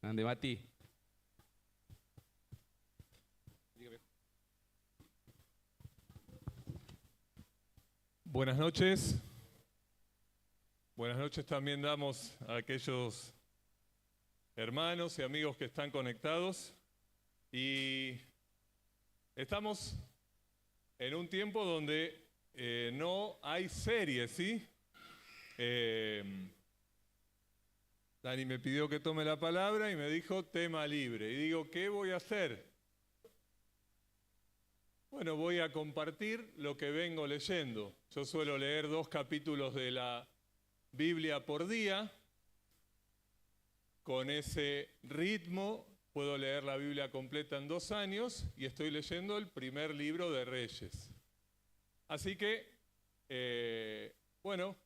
Ande, Mati. Buenas noches. Buenas noches también damos a aquellos hermanos y amigos que están conectados. Y estamos en un tiempo donde no hay series, ¿sí? Dani me pidió que tome la palabra y me dijo tema libre. Y digo, ¿qué voy a hacer? Bueno, voy a compartir lo que vengo leyendo. Yo suelo leer 2 capítulos de la Biblia por día. Con ese ritmo puedo leer la Biblia completa en 2 años y estoy leyendo el primer libro de Reyes. Así que, bueno,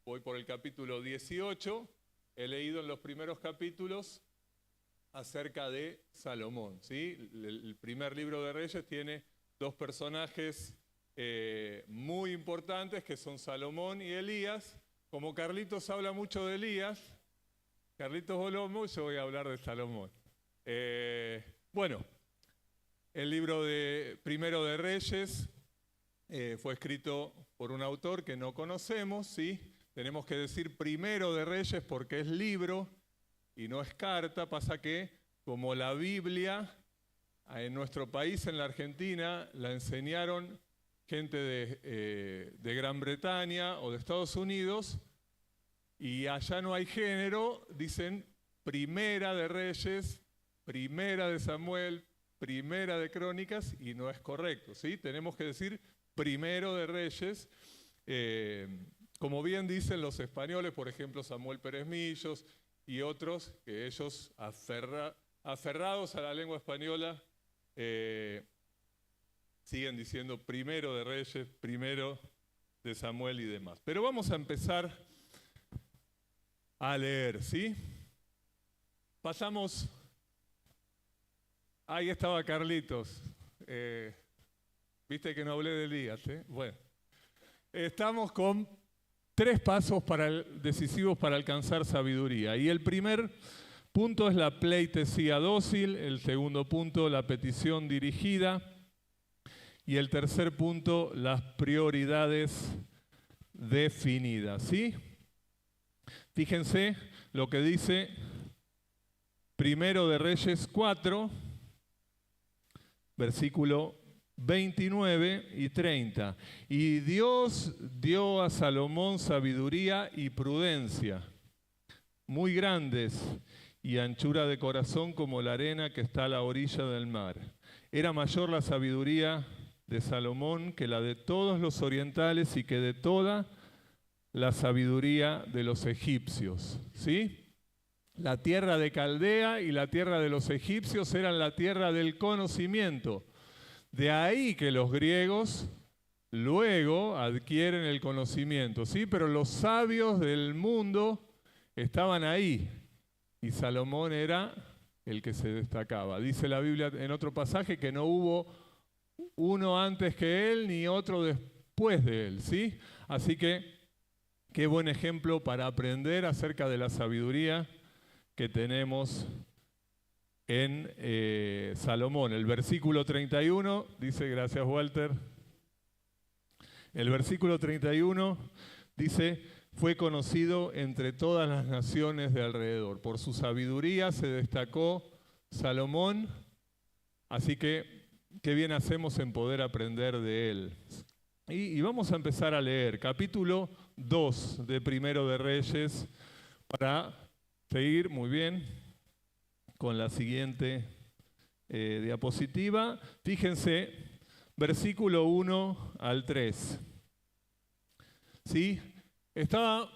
voy por el capítulo 18. He leído en los primeros capítulos acerca de Salomón, ¿sí? El primer libro de Reyes tiene 2 personajes muy importantes que son Salomón y Elías. Como Carlitos habla mucho de Elías, Carlitos Bolomo, yo voy a hablar de Salomón. Bueno, el libro primero de Reyes fue escrito por un autor que no conocemos, ¿sí? Tenemos que decir primero de Reyes porque es libro y no es carta. Pasa que como la Biblia en nuestro país, en la Argentina, la enseñaron gente de Gran Bretaña o de Estados Unidos, y allá no hay género, dicen primera de Reyes, primera de Samuel, primera de Crónicas, y no es correcto, ¿sí? Tenemos que decir primero de Reyes, como bien dicen los españoles, por ejemplo Samuel Pérez Millos y otros, que ellos aferrados a la lengua española, siguen diciendo primero de Reyes, primero de Samuel y demás. Pero vamos a empezar a leer, ¿sí? Pasamos. Ahí estaba Carlitos. Viste que no hablé de Elías, ¿eh? Bueno. Estamos con 3 pasos decisivos para alcanzar sabiduría. Y el primer punto es la pleitesía dócil, el segundo punto, la petición dirigida, y el tercer punto, las prioridades definidas, ¿sí? Fíjense lo que dice Primero de Reyes 4, versículo 29 y 30. Y Dios dio a Salomón sabiduría y prudencia, muy grandes, y anchura de corazón como la arena que está a la orilla del mar. Era mayor la sabiduría de Salomón que la de todos los orientales y que de toda la sabiduría de los egipcios, ¿sí? La tierra de Caldea y la tierra de los egipcios eran la tierra del conocimiento. De ahí que los griegos luego adquieren el conocimiento, ¿sí? Pero los sabios del mundo estaban ahí y Salomón era el que se destacaba. Dice la Biblia en otro pasaje que no hubo uno antes que él ni otro después de él, ¿sí? Así que qué buen ejemplo para aprender acerca de la sabiduría que tenemos en Salomón. El versículo 31 dice, gracias Walter, el versículo 31 dice, fue conocido entre todas las naciones de alrededor. Por su sabiduría se destacó Salomón, así que qué bien hacemos en poder aprender de él. Y vamos a empezar a leer capítulo 2 de Primero de Reyes para seguir muy bien con la siguiente diapositiva. Fíjense, versículo 1 al 3. ¿Sí? Estaba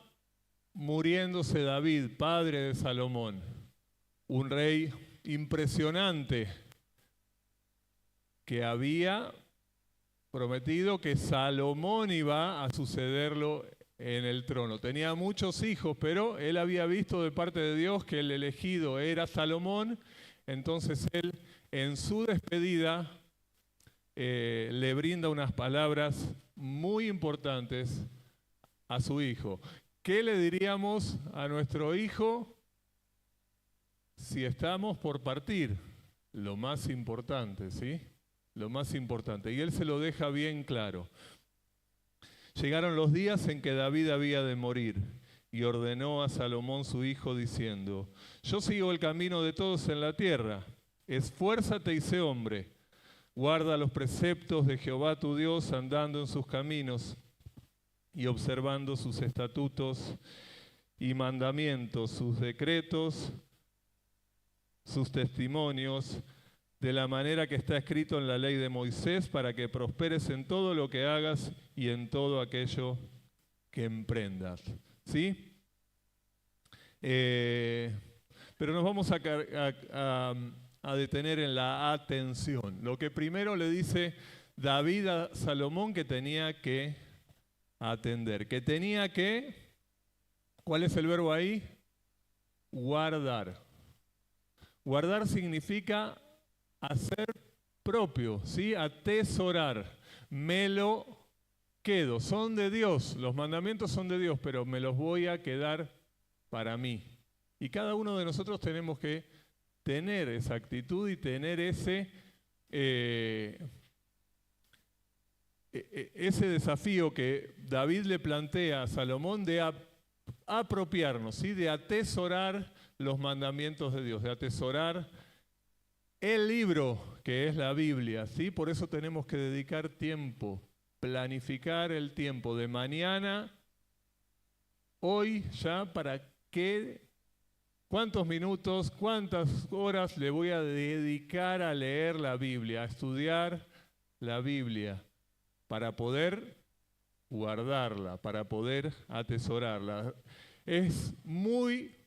muriéndose David, padre de Salomón, un rey impresionante que había prometido que Salomón iba a sucederlo en el trono. Tenía muchos hijos, pero él había visto de parte de Dios que el elegido era Salomón. Entonces él, en su despedida, le brinda unas palabras muy importantes a su hijo. ¿Qué le diríamos a nuestro hijo si estamos por partir, lo más importante, ¿sí? Lo más importante. Y él se lo deja bien claro. Llegaron los días en que David había de morir y ordenó a Salomón su hijo diciendo: yo sigo el camino de todos en la tierra, esfuérzate y sé hombre, guarda los preceptos de Jehová tu Dios andando en sus caminos y observando sus estatutos y mandamientos, sus decretos, sus testimonios, de la manera que está escrito en la ley de Moisés, para que prosperes en todo lo que hagas y en todo aquello que emprendas. ¿Sí? Pero nos vamos a detener en la atención. Lo que primero le dice David a Salomón que tenía que atender, que tenía que, ¿cuál es el verbo ahí? Guardar. Guardar significa hacer propio, ¿sí? Atesorar. Me lo quedo. Son de Dios, los mandamientos son de Dios, pero me los voy a quedar para mí. Y cada uno de nosotros tenemos que tener esa actitud y tener ese desafío que David le plantea a Salomón de apropiarnos, ¿sí? De atesorar los mandamientos de Dios, de atesorar el libro que es la Biblia, ¿sí? Por eso tenemos que dedicar tiempo, planificar el tiempo de mañana, hoy ya, para que, cuántos minutos, cuántas horas le voy a dedicar a leer la Biblia, a estudiar la Biblia, para poder guardarla, para poder atesorarla. Es muy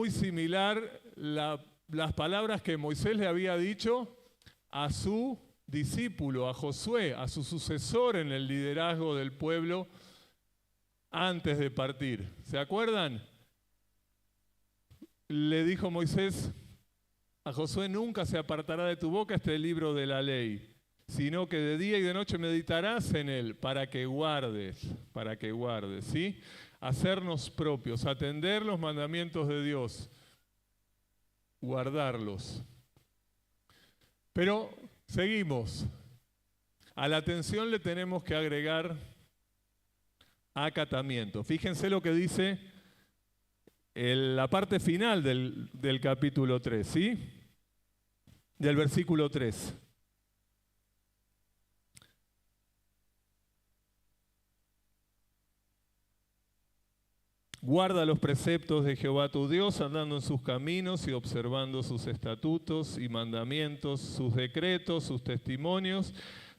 similar las palabras que Moisés le había dicho a su discípulo, a Josué, a su sucesor en el liderazgo del pueblo antes de partir. ¿Se acuerdan? Le dijo Moisés a Josué: nunca se apartará de tu boca este libro de la ley, sino que de día y de noche meditarás en él para que guardes, ¿sí? Hacernos propios, atender los mandamientos de Dios, guardarlos. Pero seguimos. A la atención le tenemos que agregar acatamiento. Fíjense lo que dice la parte final del capítulo 3, ¿sí? Del versículo 3. Guarda los preceptos de Jehová tu Dios, andando en sus caminos y observando sus estatutos y mandamientos, sus decretos, sus testimonios,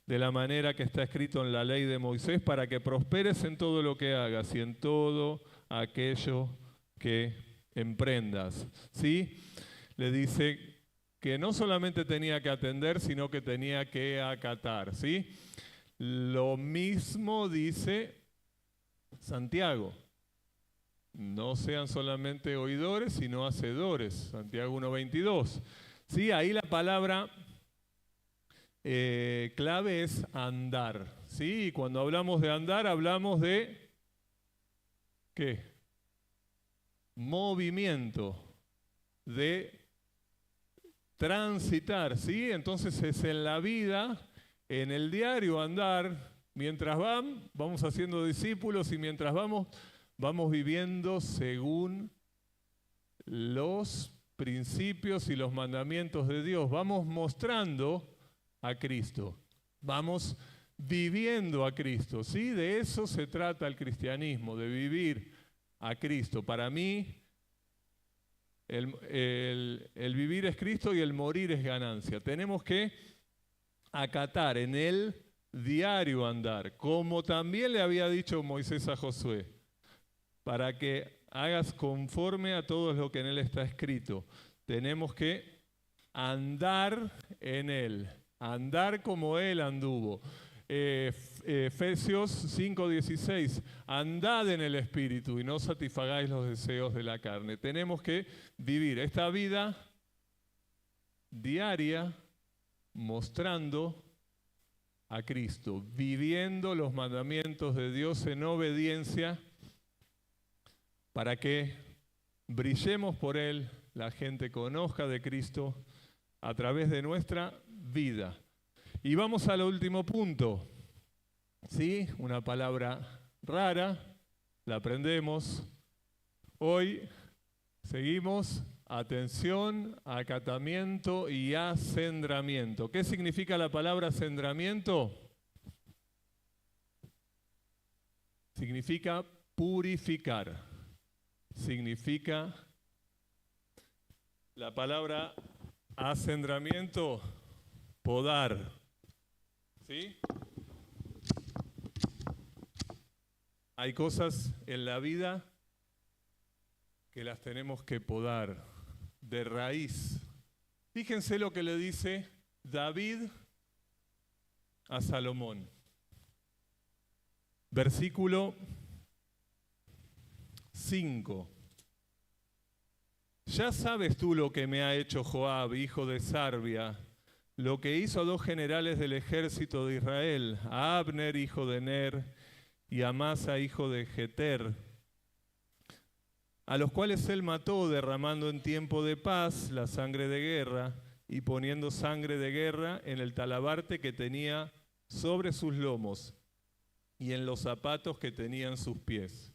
de la manera que está escrito en la ley de Moisés, para que prosperes en todo lo que hagas y en todo aquello que emprendas. ¿Sí? Le dice que no solamente tenía que atender, sino que tenía que acatar. ¿Sí? Lo mismo dice Santiago. No sean solamente oidores, sino hacedores. Santiago 1:22. Sí, ahí la palabra clave es andar. Sí, y cuando hablamos de andar, hablamos de ¿qué? Movimiento, de transitar. Sí, entonces es en la vida, en el diario andar. Mientras vamos haciendo discípulos y mientras vamos viviendo según los principios y los mandamientos de Dios. Vamos mostrando a Cristo. Vamos viviendo a Cristo. ¿Sí? De eso se trata el cristianismo, de vivir a Cristo. Para mí, el vivir es Cristo y el morir es ganancia. Tenemos que acatar en el diario andar, como también le había dicho Moisés a Josué, para que hagas conforme a todo lo que en él está escrito. Tenemos que andar en él, andar como él anduvo. Efesios 5:16, andad en el Espíritu y no satisfagáis los deseos de la carne. Tenemos que vivir esta vida diaria mostrando a Cristo, viviendo los mandamientos de Dios en obediencia, para que brillemos por Él, la gente conozca de Cristo a través de nuestra vida. Y vamos al último punto. ¿Sí? Una palabra rara, la aprendemos. Hoy seguimos: atención, acatamiento y acendramiento. ¿Qué significa la palabra acendramiento? Significa purificar. Significa la palabra acendramiento, podar. ¿Sí? Hay cosas en la vida que las tenemos que podar de raíz. Fíjense lo que le dice David a Salomón. Versículo 5. Ya sabes tú lo que me ha hecho Joab, hijo de Sarvia, lo que hizo a 2 generales del ejército de Israel, a Abner, hijo de Ner, y a Amasa, hijo de Jeter, a los cuales él mató, derramando en tiempo de paz la sangre de guerra y poniendo sangre de guerra en el talabarte que tenía sobre sus lomos y en los zapatos que tenía en sus pies.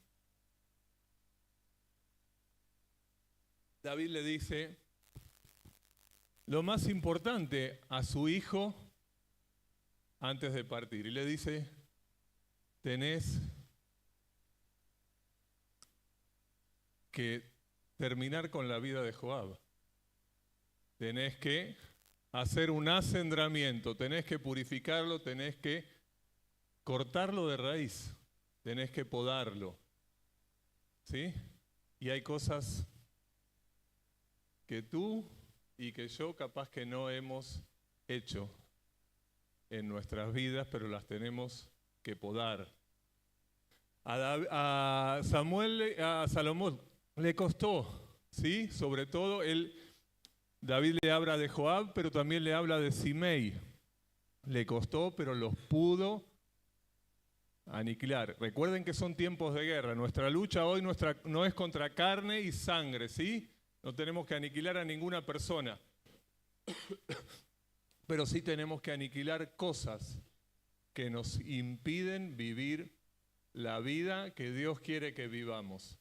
David le dice lo más importante a su hijo antes de partir. Y le dice: tenés que terminar con la vida de Joab. Tenés que hacer un acendramiento, tenés que purificarlo, tenés que cortarlo de raíz, tenés que podarlo. ¿Sí? Y hay cosas que tú y que yo capaz que no hemos hecho en nuestras vidas, pero las tenemos que podar. A Salomón le costó, ¿sí? Sobre todo David le habla de Joab, pero también le habla de Simei. Le costó, pero los pudo aniquilar. Recuerden que son tiempos de guerra. Nuestra lucha hoy no es contra carne y sangre, ¿sí? No tenemos que aniquilar a ninguna persona. Pero sí tenemos que aniquilar cosas que nos impiden vivir la vida que Dios quiere que vivamos.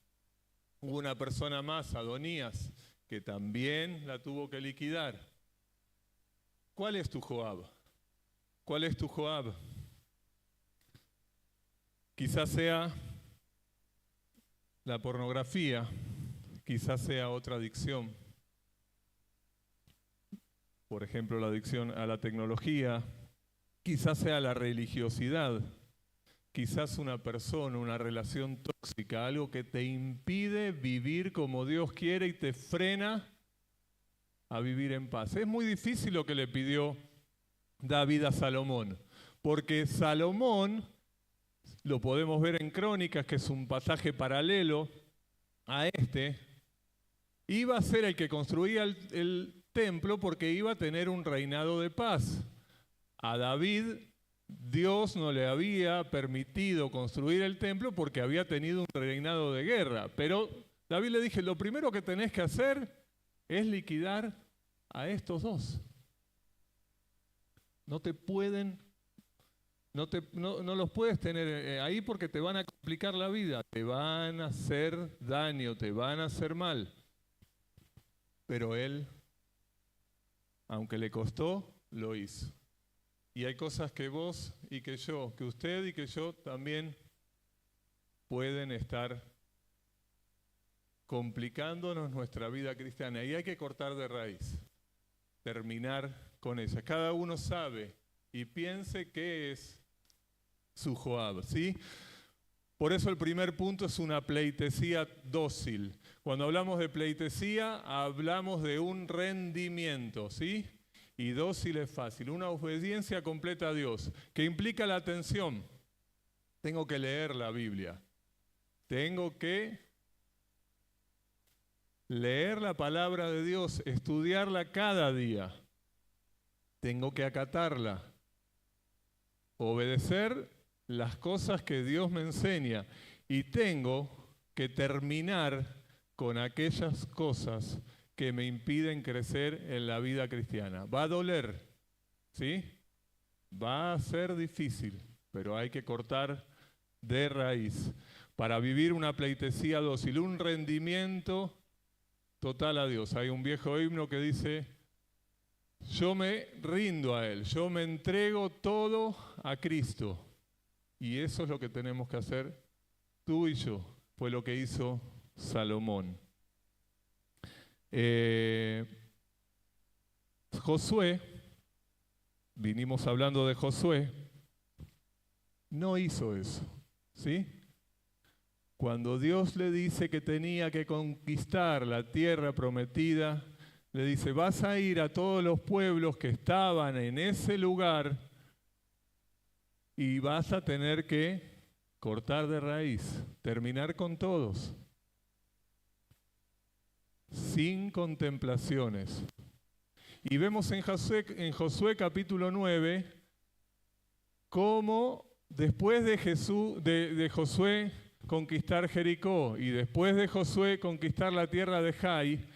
Hubo una persona más, Adonías, que también la tuvo que liquidar. ¿Cuál es tu Joab? ¿Cuál es tu Joab? Quizás sea la pornografía, quizás sea otra adicción. Por ejemplo, la adicción a la tecnología, quizás sea la religiosidad, quizás una persona, una relación tóxica, algo que te impide vivir como Dios quiere y te frena a vivir en paz. Es muy difícil lo que le pidió David a Salomón, porque Salomón, lo podemos ver en Crónicas, que es un pasaje paralelo a este, iba a ser el que construía el templo porque iba a tener un reinado de paz. A David, Dios no le había permitido construir el templo porque había tenido un reinado de guerra. Pero David le dije, lo primero que tenés que hacer es liquidar a estos dos. No los puedes tener ahí porque te van a complicar la vida, te van a hacer daño, te van a hacer mal. Pero él, aunque le costó, lo hizo. Y hay cosas que vos y que yo, que usted y que yo también pueden estar complicándonos nuestra vida cristiana. Y hay que cortar de raíz, terminar con ella. Cada uno sabe y piense qué es su Joab, ¿sí? Por eso el primer punto es una pleitesía dócil. Cuando hablamos de pleitesía, hablamos de un rendimiento, ¿sí? Y dócil es fácil, una obediencia completa a Dios, que implica la atención. Tengo que leer la Biblia. Tengo que leer la palabra de Dios, estudiarla cada día. Tengo que acatarla. Obedecer las cosas que Dios me enseña. Y tengo que terminar con aquellas cosas que me impiden crecer en la vida cristiana. Va a doler, ¿sí? Va a ser difícil, pero hay que cortar de raíz para vivir una pleitesía dócil, un rendimiento total a Dios. Hay un viejo himno que dice: yo me rindo a Él, yo me entrego todo a Cristo. Y eso es lo que tenemos que hacer tú y yo. Fue lo que hizo Salomón. Josué, vinimos hablando de Josué, no hizo eso, ¿sí? Cuando Dios le dice que tenía que conquistar la tierra prometida, le dice: vas a ir a todos los pueblos que estaban en ese lugar y vas a tener que cortar de raíz, terminar con todos, sin contemplaciones. Y vemos en Josué capítulo 9 cómo después de Josué conquistar Jericó y después de Josué conquistar la tierra de Jai,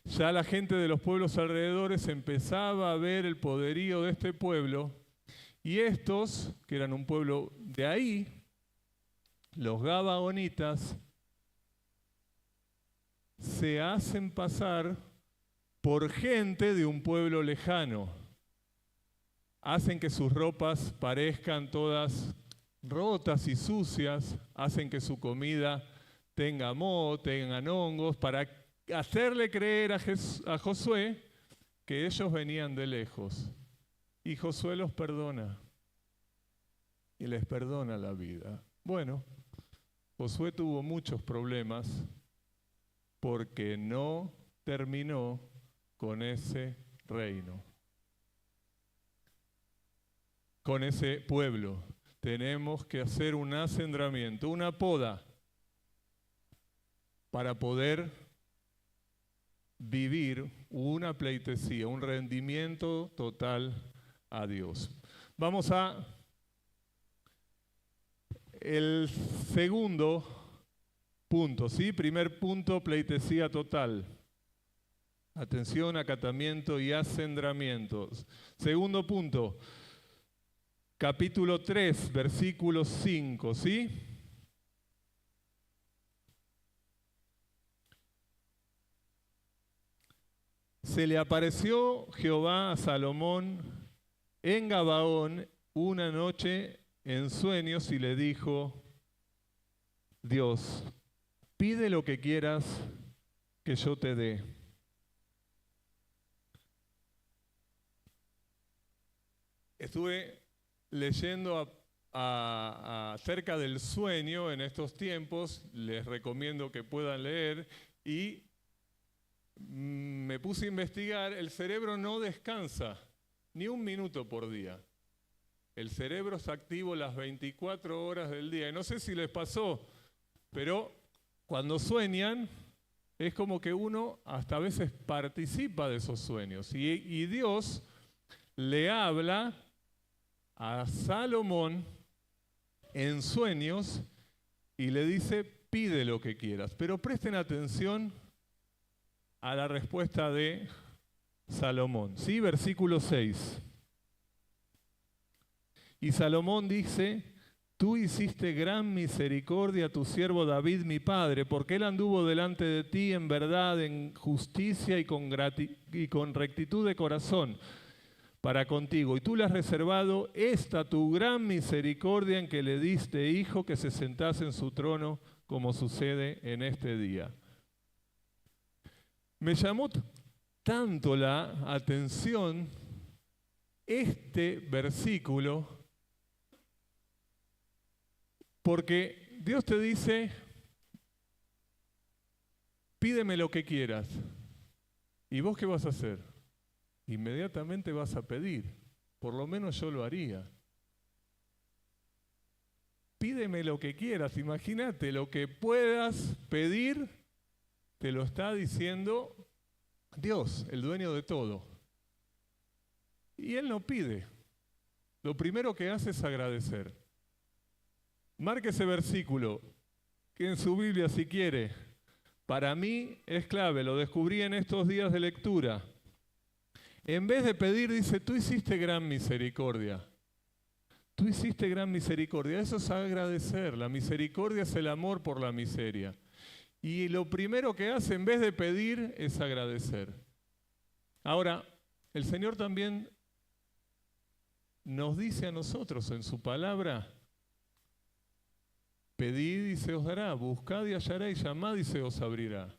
ya la gente de los pueblos alrededores empezaba a ver el poderío de este pueblo, y estos, que eran un pueblo de ahí, los gabaonitas, se hacen pasar por gente de un pueblo lejano. Hacen que sus ropas parezcan todas rotas y sucias, hacen que su comida tenga moho, tengan hongos, para hacerle creer a Josué que ellos venían de lejos. Y Josué los perdona y les perdona la vida. Bueno, Josué tuvo muchos problemas porque no terminó con ese reino, con ese pueblo. Tenemos que hacer un acendramiento, una poda, para poder vivir una pleitesía, un rendimiento total a Dios. Vamos a el segundo punto, ¿sí? Primer punto, pleitesía total. Atención, acatamiento y acendramientos. Segundo punto, capítulo 3, versículo 5, ¿sí? Se le apareció Jehová a Salomón en Gabaón una noche en sueños y le dijo: Dios, pide lo que quieras que yo te dé. Estuve leyendo acerca del sueño en estos tiempos, les recomiendo que puedan leer, y me puse a investigar. El cerebro no descansa ni un minuto por día. El cerebro está activo las 24 horas del día. Y no sé si les pasó, pero cuando sueñan es como que uno hasta a veces participa de esos sueños. Y Dios le habla a Salomón en sueños y le dice: pide lo que quieras. Pero presten atención a la respuesta de Salomón. ¿Sí? Versículo 6. Y Salomón dice: tú hiciste gran misericordia a tu siervo David mi padre, porque él anduvo delante de ti en verdad, en justicia y con rectitud de corazón para contigo. Y tú le has reservado esta tu gran misericordia en que le diste hijo que se sentase en su trono, como sucede en este día. Me llamó tanto la atención este versículo, porque Dios te dice: pídeme lo que quieras. ¿Y vos qué vas a hacer? Inmediatamente vas a pedir. Por lo menos yo lo haría. Pídeme lo que quieras. Imagínate, lo que puedas pedir te lo está diciendo Dios, el dueño de todo. Y Él no pide. Lo primero que hace es agradecer. Marque ese versículo, que en su Biblia, si quiere, para mí es clave, lo descubrí en estos días de lectura. En vez de pedir, dice, tú hiciste gran misericordia. Tú hiciste gran misericordia. Eso es agradecer. La misericordia es el amor por la miseria. Y lo primero que hace en vez de pedir es agradecer. Ahora, el Señor también nos dice a nosotros en su palabra, pedid y se os dará, buscad y hallaréis, llamad y se os abrirá.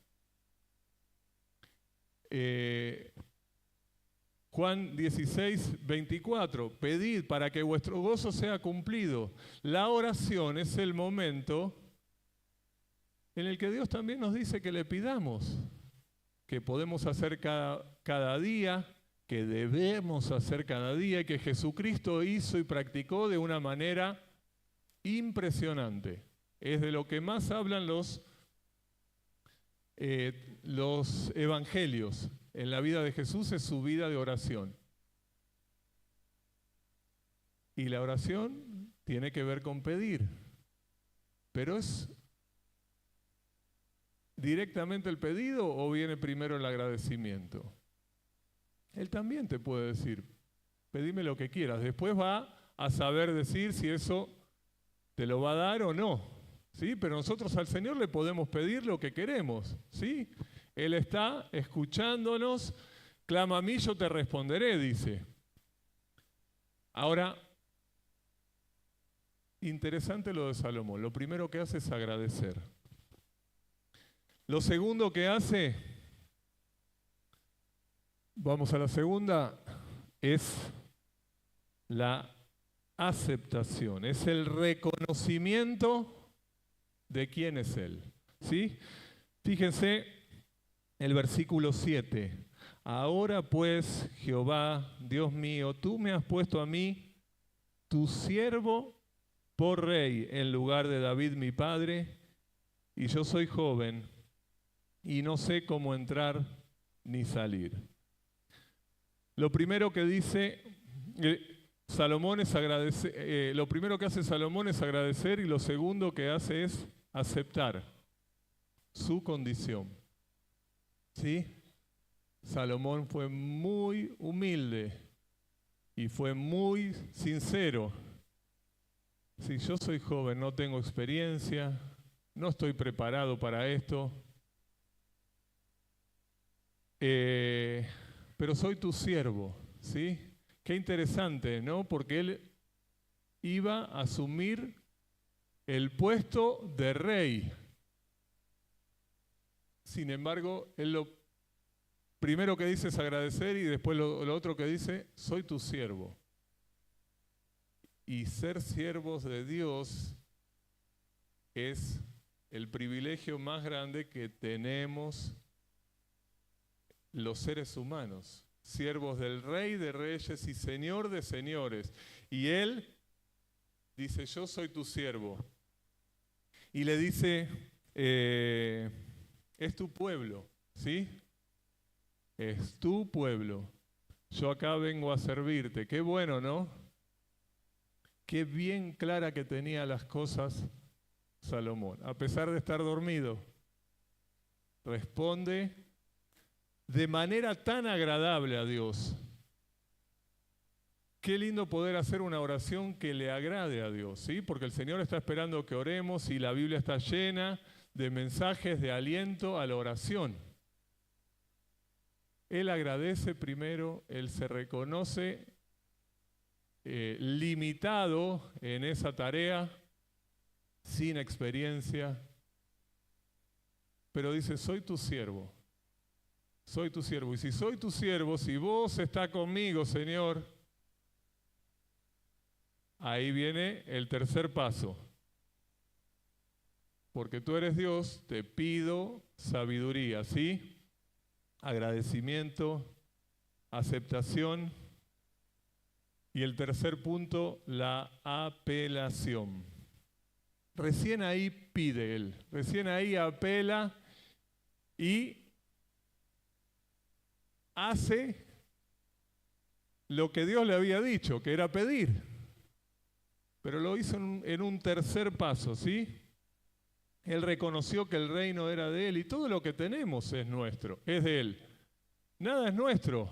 Juan 16, 24, pedid para que vuestro gozo sea cumplido. La oración es el momento en el que Dios también nos dice que le pidamos, que podemos hacer cada día, que debemos hacer cada día y que Jesucristo hizo y practicó de una manera impresionante. Es de lo que más hablan los evangelios. En la vida de Jesús es su vida de oración. Y la oración tiene que ver con pedir, pero ¿es directamente el pedido o viene primero el agradecimiento? Él también te puede decir, pedime lo que quieras. Después va a saber decir si eso te lo va a dar o no, ¿sí? Pero nosotros al Señor le podemos pedir lo que queremos, ¿sí? Él está escuchándonos, clama a mí, yo te responderé, dice. Ahora, interesante lo de Salomón. Lo primero que hace es agradecer. Lo segundo que hace, vamos a la segunda, es la aceptación, es el reconocimiento de quién es Él, ¿sí? Fíjense el versículo 7. Ahora pues, Jehová, Dios mío, tú me has puesto a mí, tu siervo, por rey en lugar de David mi padre, y yo soy joven y no sé cómo entrar ni salir. Lo primero que dice Salomón es agradecer, lo primero que hace Salomón es agradecer, y lo segundo que hace es aceptar su condición. ¿Sí? Salomón fue muy humilde y fue muy sincero. Si yo soy joven, no tengo experiencia, no estoy preparado para esto, pero soy tu siervo, ¿sí? Qué interesante, ¿no? Porque él iba a asumir el puesto de rey. Sin embargo, él lo primero que dice es agradecer y después lo otro que dice, soy tu siervo. Y ser siervos de Dios es el privilegio más grande que tenemos los seres humanos. Siervos del Rey de Reyes y Señor de Señores. Y Él dice, yo soy tu siervo. Y le dice, es tu pueblo, ¿sí? Es tu pueblo. Yo acá vengo a servirte. Qué bueno, ¿no? Qué bien clara que tenía las cosas Salomón. A pesar de estar dormido, responde de manera tan agradable a Dios. Qué lindo poder hacer una oración que le agrade a Dios, ¿sí? Porque el Señor está esperando que oremos y la Biblia está llena de mensajes de aliento a la oración. Él agradece primero, él se reconoce limitado en esa tarea, sin experiencia, pero dice, soy tu siervo. Soy tu siervo. Y si soy tu siervo, si vos estás conmigo, Señor, ahí viene el tercer paso. Porque tú eres Dios, te pido sabiduría, ¿sí? Agradecimiento, aceptación. Y el tercer punto, la apelación. Recién ahí pide él, recién ahí apela y hace lo que Dios le había dicho, que era pedir. Pero lo hizo en un tercer paso, ¿sí? Él reconoció que el reino era de Él y todo lo que tenemos es nuestro, es de Él. Nada es nuestro,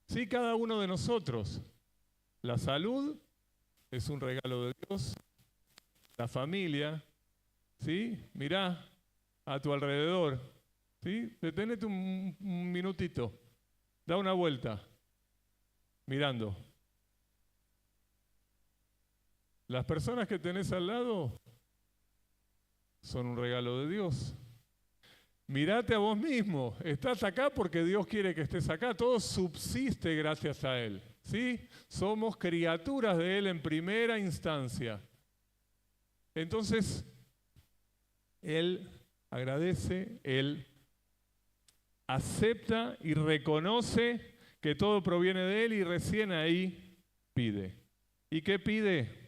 sí, cada uno de nosotros. La salud es un regalo de Dios, la familia, ¿sí? Mirá a tu alrededor, ¿sí? Detenete un minutito, da una vuelta, mirando. Las personas que tenés al lado son un regalo de Dios. Mirate a vos mismo, estás acá porque Dios quiere que estés acá, todo subsiste gracias a Él, ¿sí? Somos criaturas de Él en primera instancia. Entonces, Él agradece, Él acepta y reconoce que todo proviene de Él y recién ahí pide. ¿Y qué pide?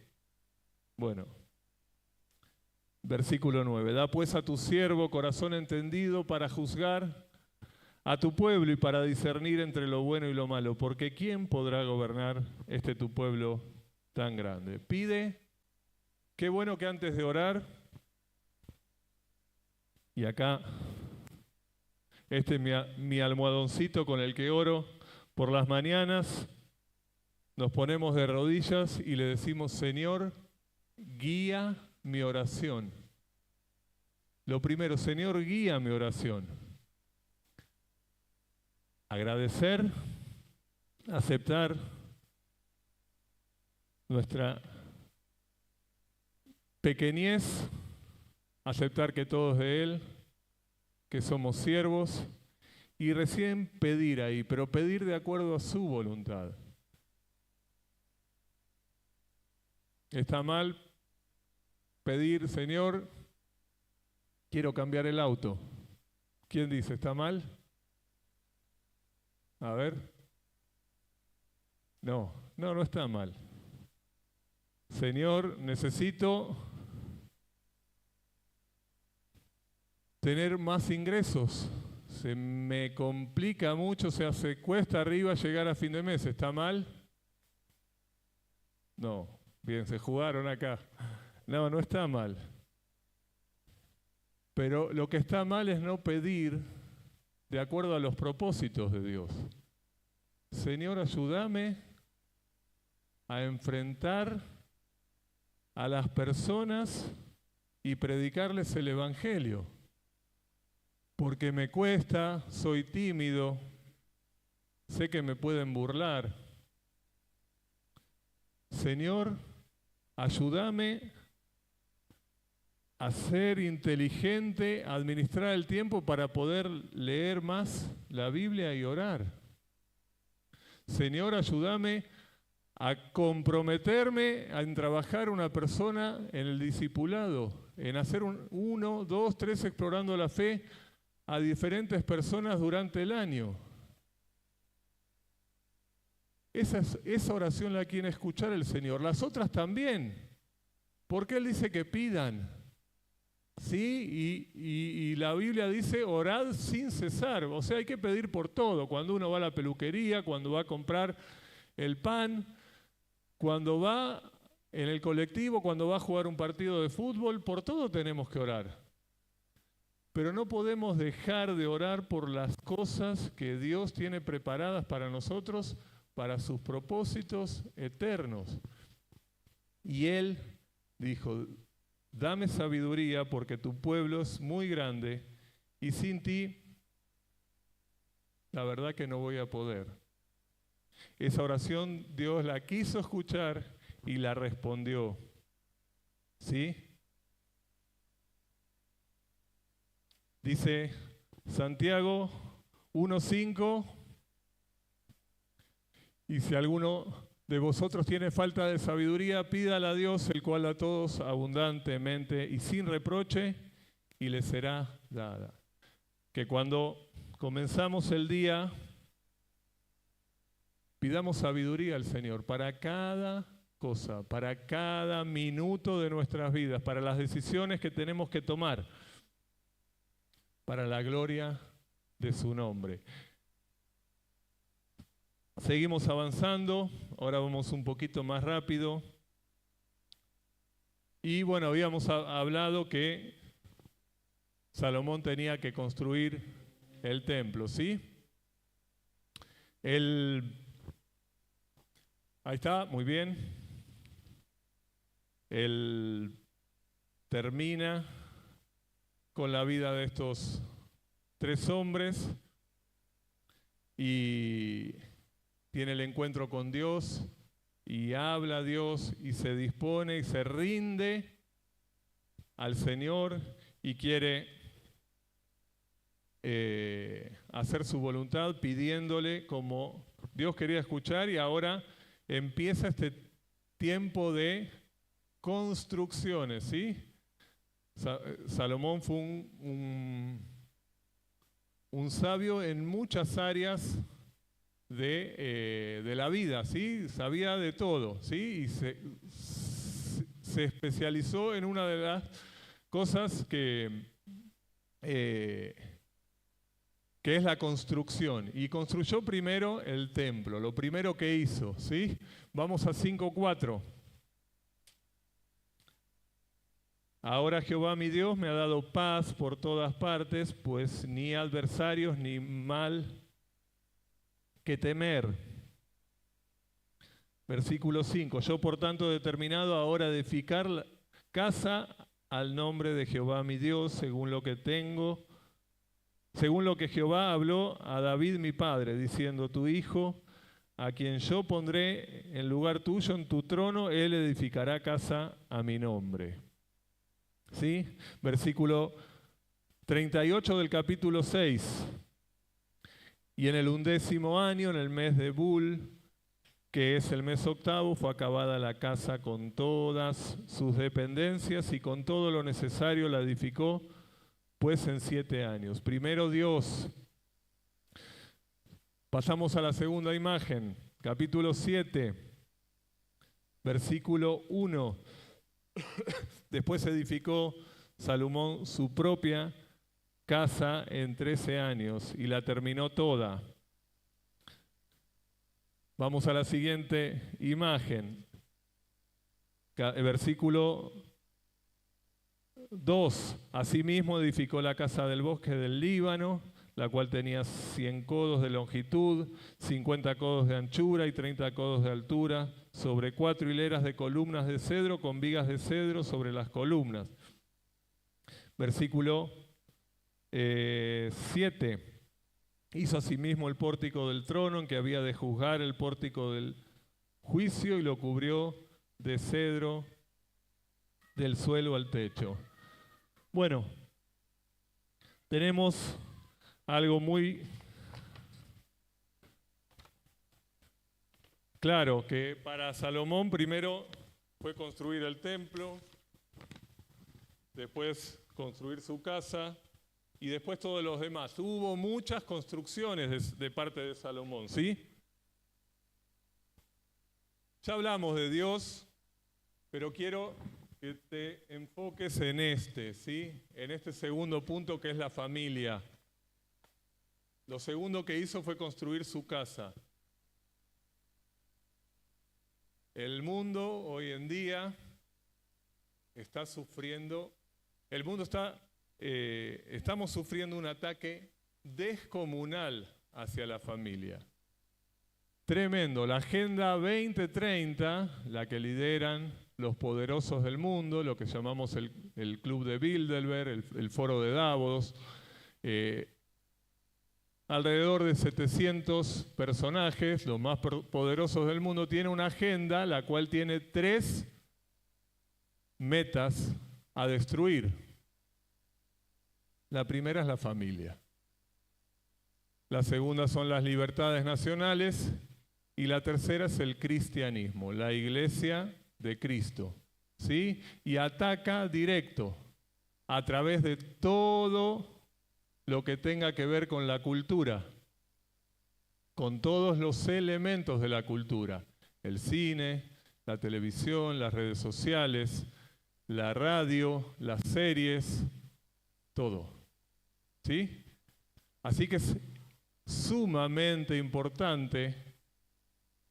Bueno, versículo 9. Da pues a tu siervo corazón entendido para juzgar a tu pueblo y para discernir entre lo bueno y lo malo, porque ¿quién podrá gobernar tu pueblo tan grande? Pide, qué bueno que antes de orar, y acá, este es mi almohadoncito con el que oro por las mañanas, nos ponemos de rodillas y le decimos, Señor, guía mi oración. Lo primero, Señor, guía mi oración. Agradecer, aceptar nuestra pequeñez, aceptar que todo es de Él, que somos siervos, y recién pedir ahí, pero pedir de acuerdo a su voluntad. Está mal pedir, Señor, quiero cambiar el auto. ¿Quién dice, está mal? A ver. No está mal. Señor, necesito tener más ingresos. Se me complica mucho, se cuesta arriba llegar a fin de mes. ¿Está mal? No. Bien, se jugaron acá. No está mal. Pero lo que está mal es no pedir de acuerdo a los propósitos de Dios. Señor, ayúdame a enfrentar a las personas y predicarles el Evangelio. Porque me cuesta, soy tímido, sé que me pueden burlar. Señor, ayúdame a ser inteligente, a administrar el tiempo para poder leer más la Biblia y orar. Señor, ayúdame a comprometerme en trabajar una persona en el discipulado, en hacer 1, 2, 3 explorando la fe a diferentes personas durante el año. Esa oración la quiere escuchar el Señor. Las otras también. Porque Él dice que pidan. ¿Sí? Y la Biblia dice orad sin cesar. O sea, hay que pedir por todo. Cuando uno va a la peluquería, cuando va a comprar el pan, cuando va en el colectivo, cuando va a jugar un partido de fútbol, por todo tenemos que orar. Pero no podemos dejar de orar por las cosas que Dios tiene preparadas para nosotros, para sus propósitos eternos. Y Él dijo, dame sabiduría porque tu pueblo es muy grande y sin ti, la verdad que no voy a poder. Esa oración Dios la quiso escuchar y la respondió. ¿Sí? Dice Santiago 1:5, y si alguno de vosotros tiene falta de sabiduría, pídala a Dios, el cual a todos abundantemente y sin reproche, y le será dada. Que cuando comenzamos el día, pidamos sabiduría al Señor para cada cosa, para cada minuto de nuestras vidas, para las decisiones que tenemos que tomar, para la gloria de su nombre. Seguimos avanzando, ahora vamos un poquito más rápido. Y bueno, habíamos hablado que Salomón tenía que construir el templo, ¿sí? Ahí está, muy bien. Él termina con la vida de estos 3 hombres y tiene el encuentro con Dios y habla a Dios y se dispone y se rinde al Señor y quiere hacer su voluntad pidiéndole como Dios quería escuchar, y ahora empieza este tiempo de construcciones, ¿sí? Salomón fue un sabio en muchas áreas de la vida, ¿sí? Sabía de todo, ¿sí? Y se especializó en una de las cosas que es la construcción. Y construyó primero el templo, lo primero que hizo, ¿sí? Vamos a 5:4. Ahora Jehová mi Dios me ha dado paz por todas partes, pues ni adversarios ni mal que temer. Versículo 5. Yo por tanto he determinado ahora edificar la casa al nombre de Jehová mi Dios, según lo que Jehová habló a David mi padre, diciendo: tu hijo, a quien yo pondré en lugar tuyo en tu trono, él edificará casa a mi nombre. ¿Sí? Versículo 38 del capítulo 6. Y en el 11º año, en el mes de Bul, que es el mes octavo, fue acabada la casa con todas sus dependencias y con todo lo necesario la edificó, pues en 7 años. Primero Dios. Pasamos a la segunda imagen, capítulo 7, versículo 1. Después edificó Salomón su propia casa en 13 años y la terminó toda. Vamos a la siguiente imagen, versículo 2. Asimismo edificó la casa del bosque del Líbano, la cual tenía 100 codos de longitud, 50 codos de anchura y 30 codos de altura, sobre 4 hileras de columnas de cedro con vigas de cedro sobre las columnas. Versículo 7. Hizo asimismo el pórtico del trono, en que había de juzgar, el pórtico del juicio, y lo cubrió de cedro del suelo al techo. Bueno, tenemos algo muy claro, que para Salomón primero fue construir el templo, después construir su casa y después todos los demás. Hubo muchas construcciones de parte de Salomón, ¿sí? Ya hablamos de Dios, pero quiero que te enfoques en ¿sí? En este segundo punto, que es la familia. Lo segundo que hizo fue construir su casa. El mundo hoy en día está sufriendo, estamos sufriendo un ataque descomunal hacia la familia. Tremendo. La Agenda 2030, la que lideran los poderosos del mundo, lo que llamamos el Club de Bilderberg, el Foro de Davos, alrededor de 700 personajes, los más poderosos del mundo, tiene una agenda la cual tiene 3 metas a destruir. La primera es la familia. La segunda son las libertades nacionales y la tercera es el cristianismo, la iglesia de Cristo, ¿sí? Y ataca directo a través de todo lo que tenga que ver con la cultura, con todos los elementos de la cultura, el cine, la televisión, las redes sociales, la radio, las series, todo, ¿sí? Así que es sumamente importante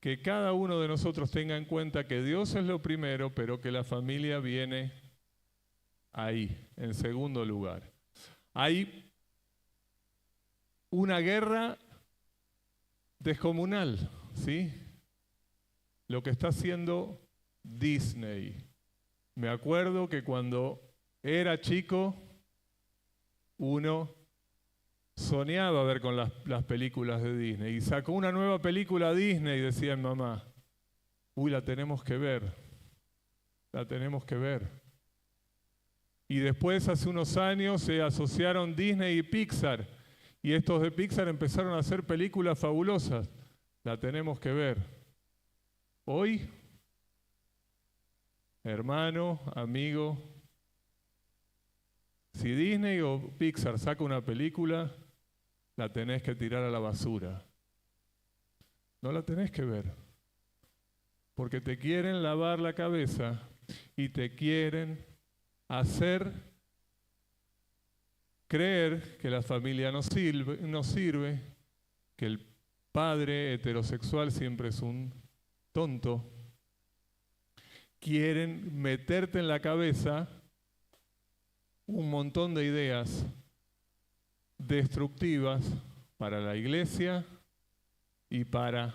que cada uno de nosotros tenga en cuenta que Dios es lo primero, pero que la familia viene ahí, en segundo lugar. Hay una guerra descomunal, ¿sí? Lo que está haciendo Disney. Me acuerdo que cuando era chico, uno soñaba ver con las películas de Disney. Y sacó una nueva película Disney, decía mi mamá. Uy, la tenemos que ver. La tenemos que ver. Y después, hace unos años, se asociaron Disney y Pixar. Y estos de Pixar empezaron a hacer películas fabulosas. La tenemos que ver. Hoy, hermano, amigo, si Disney o Pixar saca una película, la tenés que tirar a la basura. No la tenés que ver. Porque te quieren lavar la cabeza y te quieren hacer creer que la familia no sirve, que el padre heterosexual siempre es un tonto. Quieren meterte en la cabeza un montón de ideas destructivas para la iglesia y para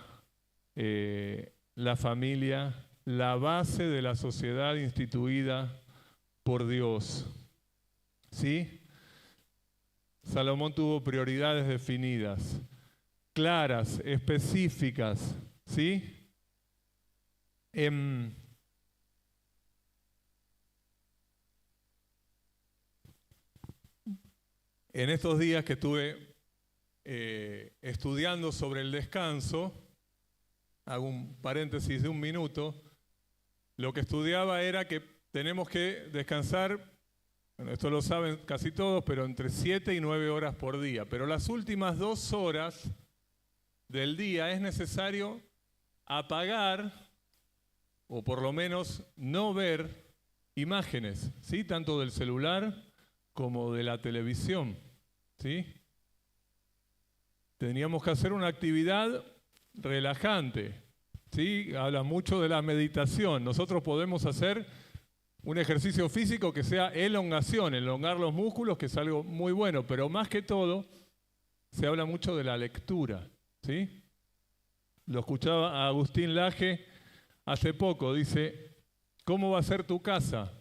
la familia, la base de la sociedad instituida por Dios. ¿Sí? Salomón tuvo prioridades definidas, claras, específicas, ¿sí? En estos días que estuve estudiando sobre el descanso, hago un paréntesis de 1 minuto, lo que estudiaba era que tenemos que descansar, bueno, esto lo saben casi todos, pero entre 7 y 9 horas por día. Pero las últimas 2 horas del día es necesario apagar, o por lo menos no ver imágenes, ¿sí? Tanto del celular como de la televisión, ¿sí? Teníamos que hacer una actividad relajante, ¿sí? Habla mucho de la meditación. Nosotros podemos hacer un ejercicio físico que sea elongación, elongar los músculos, que es algo muy bueno, pero más que todo se habla mucho de la lectura, ¿sí? Lo escuchaba a Agustín Laje hace poco, dice, ¿cómo va a ser tu casa?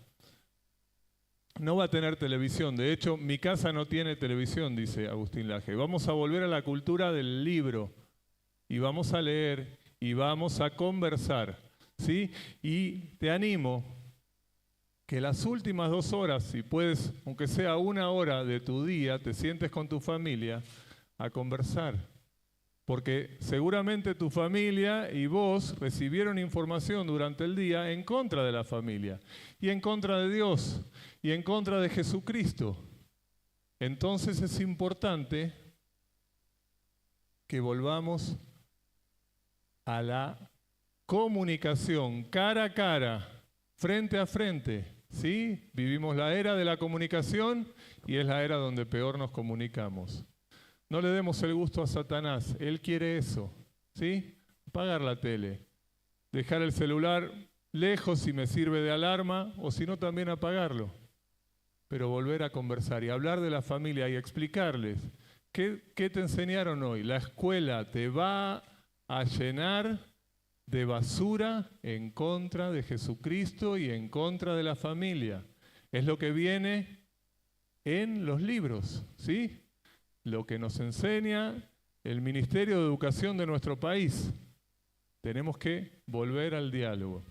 No va a tener televisión, de hecho mi casa no tiene televisión, dice Agustín Laje. Vamos a volver a la cultura del libro y vamos a leer y vamos a conversar, ¿sí? Y te animo que las últimas 2 horas, si puedes, aunque sea 1 hora de tu día, te sientes con tu familia a conversar. Porque seguramente tu familia y vos recibieron información durante el día en contra de la familia, y en contra de Dios, y en contra de Jesucristo. Entonces es importante que volvamos a la comunicación cara a cara, frente a frente. ¿Sí? Vivimos la era de la comunicación y es la era donde peor nos comunicamos. No le demos el gusto a Satanás, él quiere eso, ¿sí? Apagar la tele, dejar el celular lejos si me sirve de alarma o si no también apagarlo. Pero volver a conversar y hablar de la familia y explicarles qué te enseñaron hoy. La escuela te va a llenar de basura en contra de Jesucristo y en contra de la familia. Es lo que viene en los libros, ¿sí? Lo que nos enseña el Ministerio de Educación de nuestro país. Tenemos que volver al diálogo.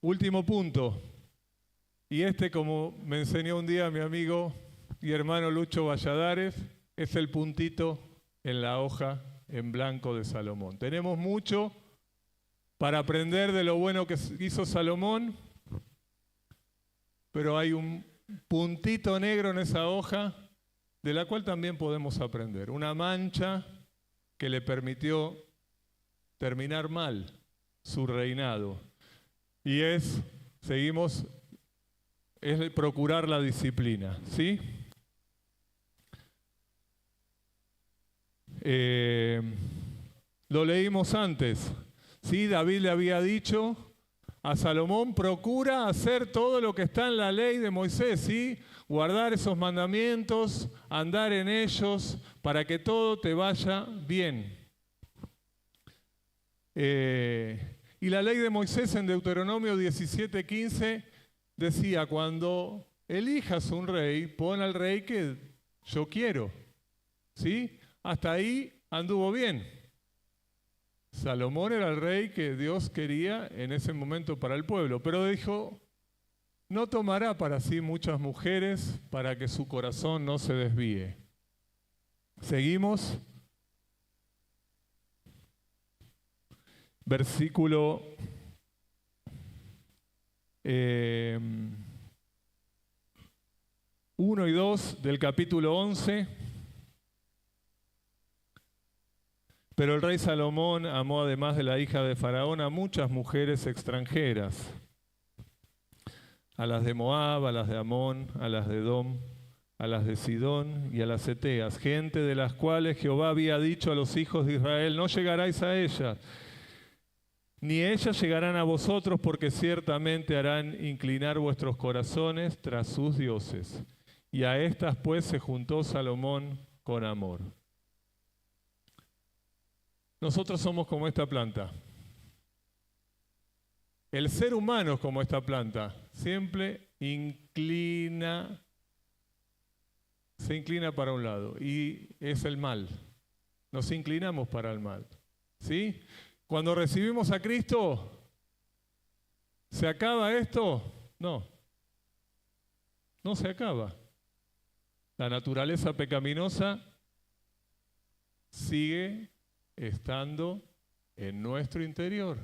Último punto, y como me enseñó un día mi amigo y hermano Lucho Valladares, es el puntito en la hoja en blanco de Salomón. Tenemos mucho para aprender de lo bueno que hizo Salomón, pero hay un puntito negro en esa hoja de la cual también podemos aprender. Una mancha que le permitió terminar mal su reinado. Y es procurar la disciplina, ¿sí? Lo leímos antes, ¿sí? David le había dicho a Salomón: procura hacer todo lo que está en la ley de Moisés, ¿sí? Guardar esos mandamientos, andar en ellos, para que todo te vaya bien. Y la ley de Moisés en Deuteronomio 17:15 decía: cuando elijas un rey, pon al rey que yo quiero, ¿sí? Hasta ahí anduvo bien. Salomón era el rey que Dios quería en ese momento para el pueblo, pero dijo: no tomará para sí muchas mujeres para que su corazón no se desvíe. Seguimos. Versículo 1 y 2 del capítulo 11. Pero el rey Salomón amó, además de la hija de Faraón, a muchas mujeres extranjeras, a las de Moab, a las de Amón, a las de Edom, a las de Sidón y a las Eteas, gente de las cuales Jehová había dicho a los hijos de Israel: no llegaráis a ellas, ni ellas llegarán a vosotros, porque ciertamente harán inclinar vuestros corazones tras sus dioses. Y a estas pues se juntó Salomón con amor. Nosotros somos como esta planta. El ser humano es como esta planta. Siempre se inclina para un lado, y es el mal. Nos inclinamos para el mal, ¿sí? Cuando recibimos a Cristo, ¿se acaba esto? No, no se acaba. La naturaleza pecaminosa sigue estando en nuestro interior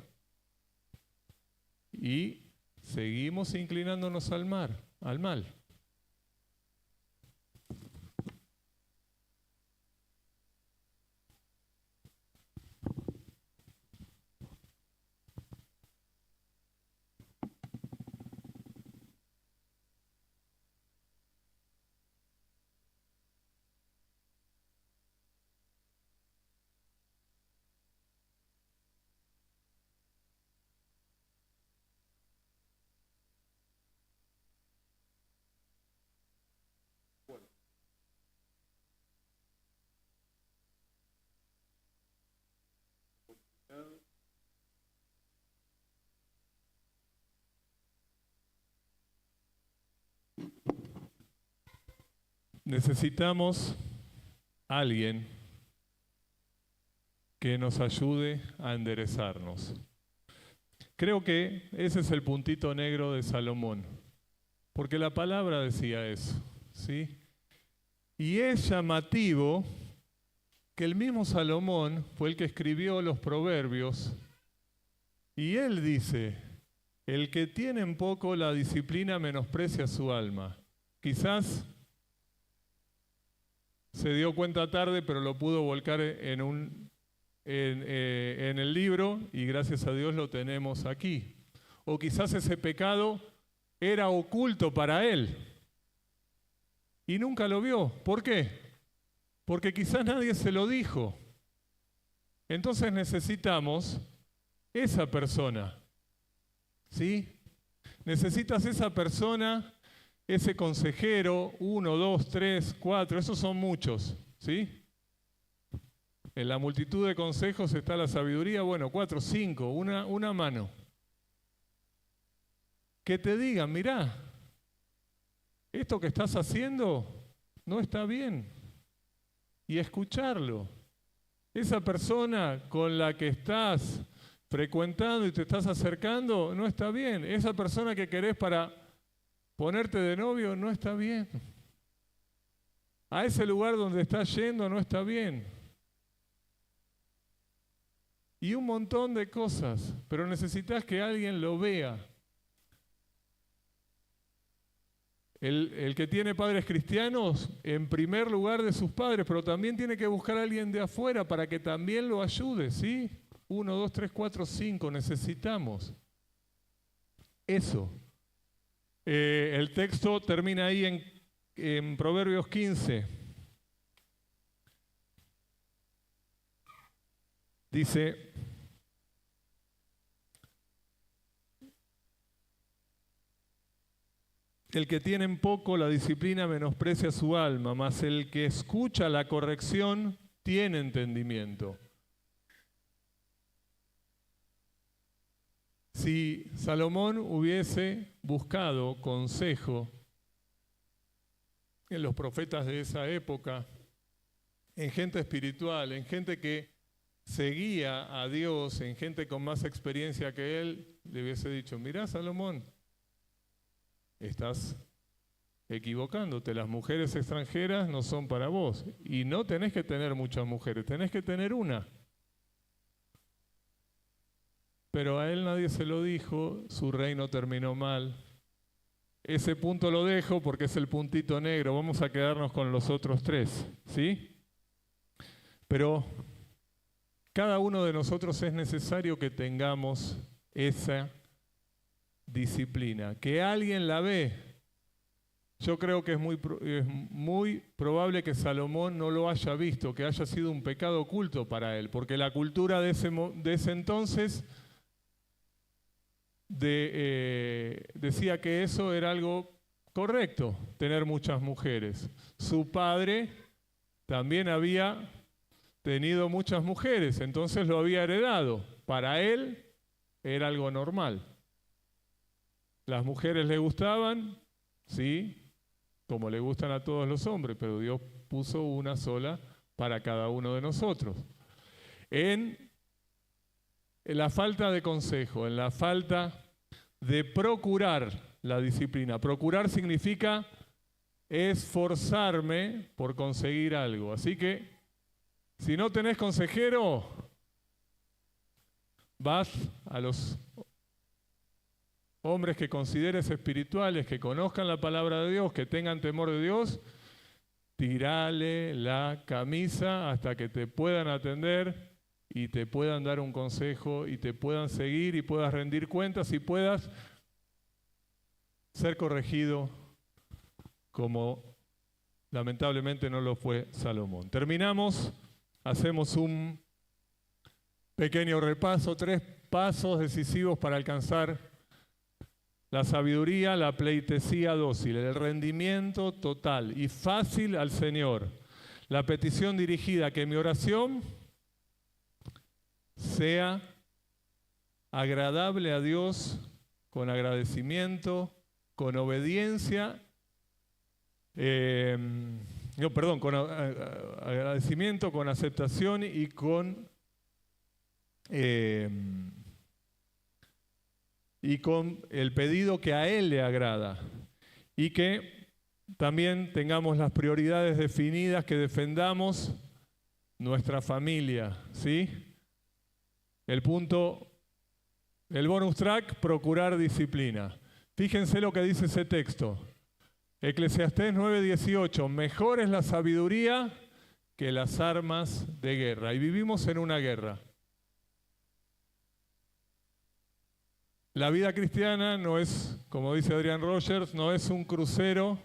y seguimos inclinándonos al mal. Necesitamos a alguien que nos ayude a enderezarnos. Creo que ese es el puntito negro de Salomón, porque la palabra decía eso, ¿sí? Y es llamativo que el mismo Salomón fue el que escribió los Proverbios, y él dice: el que tiene en poco la disciplina menosprecia su alma. Quizás se dio cuenta tarde, pero lo pudo volcar en el libro, y gracias a Dios lo tenemos aquí. O quizás ese pecado era oculto para él y nunca lo vio. ¿Por qué? Porque quizás nadie se lo dijo. Entonces necesitamos esa persona, ¿sí? Necesitas esa persona, ese consejero, 1, 2, 3, 4, esos son muchos, ¿sí? En la multitud de consejos está la sabiduría, 4, 5, una mano. Que te digan: mirá, esto que estás haciendo no está bien. Y escucharlo. Esa persona con la que estás frecuentando y te estás acercando no está bien. Esa persona que querés para ponerte de novio no está bien. A ese lugar donde estás yendo no está bien. Y un montón de cosas, pero necesitas que alguien lo vea. El que tiene padres cristianos, en primer lugar de sus padres, pero también tiene que buscar a alguien de afuera para que también lo ayude, ¿sí? 1, 2, 3, 4, 5, necesitamos eso. El texto termina ahí en Proverbios 15. Dice: El que tiene en poco la disciplina menosprecia su alma, mas el que escucha la corrección tiene entendimiento. Si Salomón hubiese buscado consejo en los profetas de esa época, en gente espiritual, en gente que seguía a Dios, en gente con más experiencia que él, le hubiese dicho: mirá, Salomón, estás equivocándote, las mujeres extranjeras no son para vos, y no tenés que tener muchas mujeres, tenés que tener una. Pero a él nadie se lo dijo, su reino terminó mal. Ese punto lo dejo porque es el puntito negro, vamos a quedarnos con los otros tres, ¿sí? Pero cada uno de nosotros es necesario que tengamos esa disciplina, que alguien la ve. Yo creo que es muy probable que Salomón no lo haya visto, que haya sido un pecado oculto para él, porque la cultura de ese entonces decía que eso era algo correcto, tener muchas mujeres. Su padre también había tenido muchas mujeres, entonces lo había heredado. Para él era algo normal. Las mujeres le gustaban, sí, como le gustan a todos los hombres, pero Dios puso una sola para cada uno de nosotros. En la falta de consejo, en la falta de procurar la disciplina. Procurar significa esforzarme por conseguir algo. Así que, si no tenés consejero, vas a los hombres que consideres espirituales, que conozcan la palabra de Dios, que tengan temor de Dios, tirale la camisa hasta que te puedan atender y te puedan dar un consejo y te puedan seguir y puedas rendir cuentas y puedas ser corregido como lamentablemente no lo fue Salomón. Terminamos, hacemos un pequeño repaso, 3 pasos decisivos para alcanzar la sabiduría, la pleitesía dócil, el rendimiento total y fácil al Señor, la petición dirigida, que mi oración sea agradable a Dios, con agradecimiento, con obediencia, con agradecimiento, con aceptación y con el pedido que a Él le agrada, y que también tengamos las prioridades definidas, que defendamos nuestra familia, ¿sí? El bonus track, procurar disciplina. Fíjense lo que dice ese texto. Eclesiastés 9:18, mejor es la sabiduría que las armas de guerra. Y vivimos en una guerra. La vida cristiana no es, como dice Adrian Rogers, no es un crucero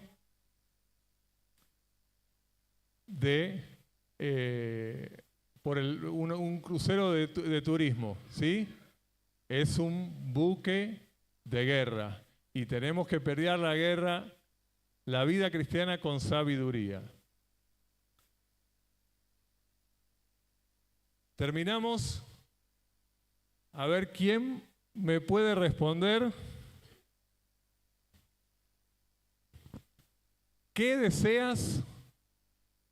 un crucero de turismo, ¿sí? Es un buque de guerra y tenemos que pelear la guerra, la vida cristiana, con sabiduría. Terminamos. A ver quién me puede responder. ¿Qué deseas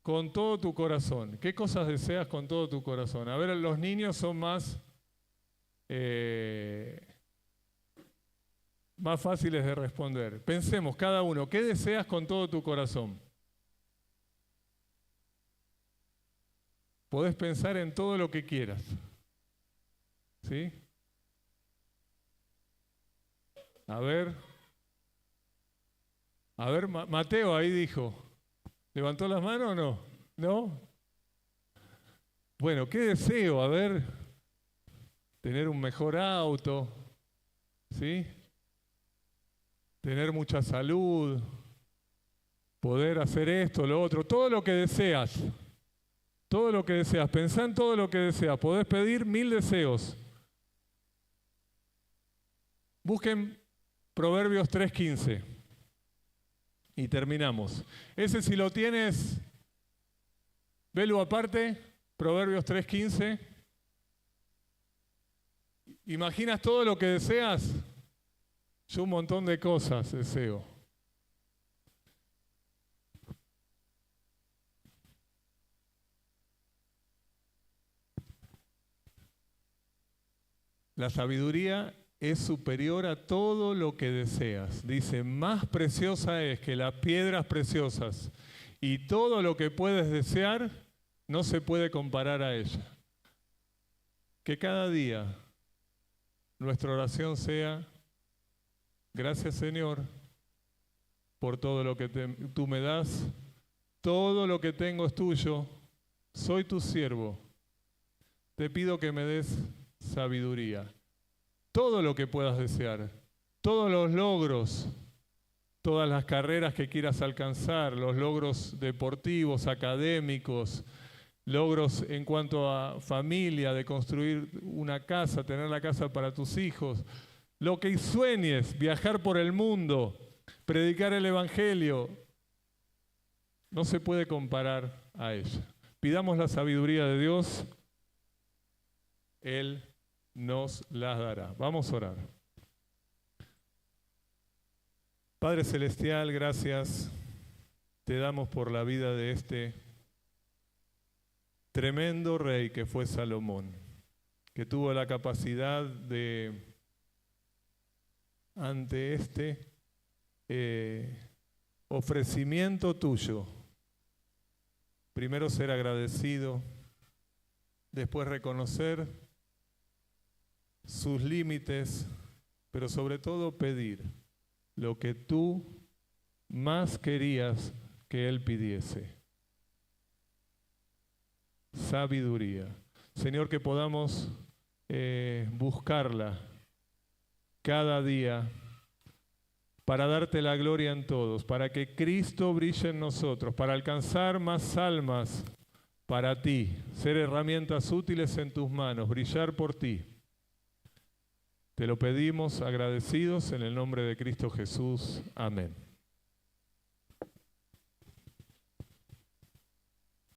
con todo tu corazón? ¿Qué cosas deseas con todo tu corazón? A ver, los niños son más fáciles de responder. Pensemos cada uno, ¿qué deseas con todo tu corazón? Podés pensar en todo lo que quieras, ¿sí? A ver, Mateo ahí dijo. ¿Levantó las manos o no? ¿No? Bueno, ¿qué deseo? A ver, tener un mejor auto, ¿sí? Tener mucha salud, poder hacer esto, lo otro, todo lo que deseas, pensá en todo lo que deseas, podés pedir 1000 deseos. Busquen Proverbios 3:15. Y terminamos. Ese, si lo tienes, velo aparte, Proverbios 3:15. ¿Imaginas todo lo que deseas? Yo un montón de cosas deseo. La sabiduría es superior a todo lo que deseas. Dice, más preciosa es que las piedras preciosas, y todo lo que puedes desear no se puede comparar a ella. Que cada día nuestra oración sea, gracias Señor por todo lo que tú me das, todo lo que tengo es tuyo, soy tu siervo, te pido que me des sabiduría. Todo lo que puedas desear, todos los logros, todas las carreras que quieras alcanzar, los logros deportivos, académicos, logros en cuanto a familia, de construir una casa, tener la casa para tus hijos, lo que sueñes, viajar por el mundo, predicar el Evangelio, no se puede comparar a ella. Pidamos la sabiduría de Dios, Él nos las dará. Vamos a orar. Padre Celestial, gracias te damos por la vida de este tremendo rey que fue Salomón, que tuvo la capacidad de, ante este ofrecimiento tuyo, primero ser agradecido, después reconocer sus límites, pero sobre todo pedir lo que tú más querías que él pidiese. Sabiduría. Señor, que podamos buscarla cada día para darte la gloria en todos, para que Cristo brille en nosotros, para alcanzar más almas para ti, ser herramientas útiles en tus manos, brillar por ti. Te lo pedimos agradecidos en el nombre de Cristo Jesús. Amén.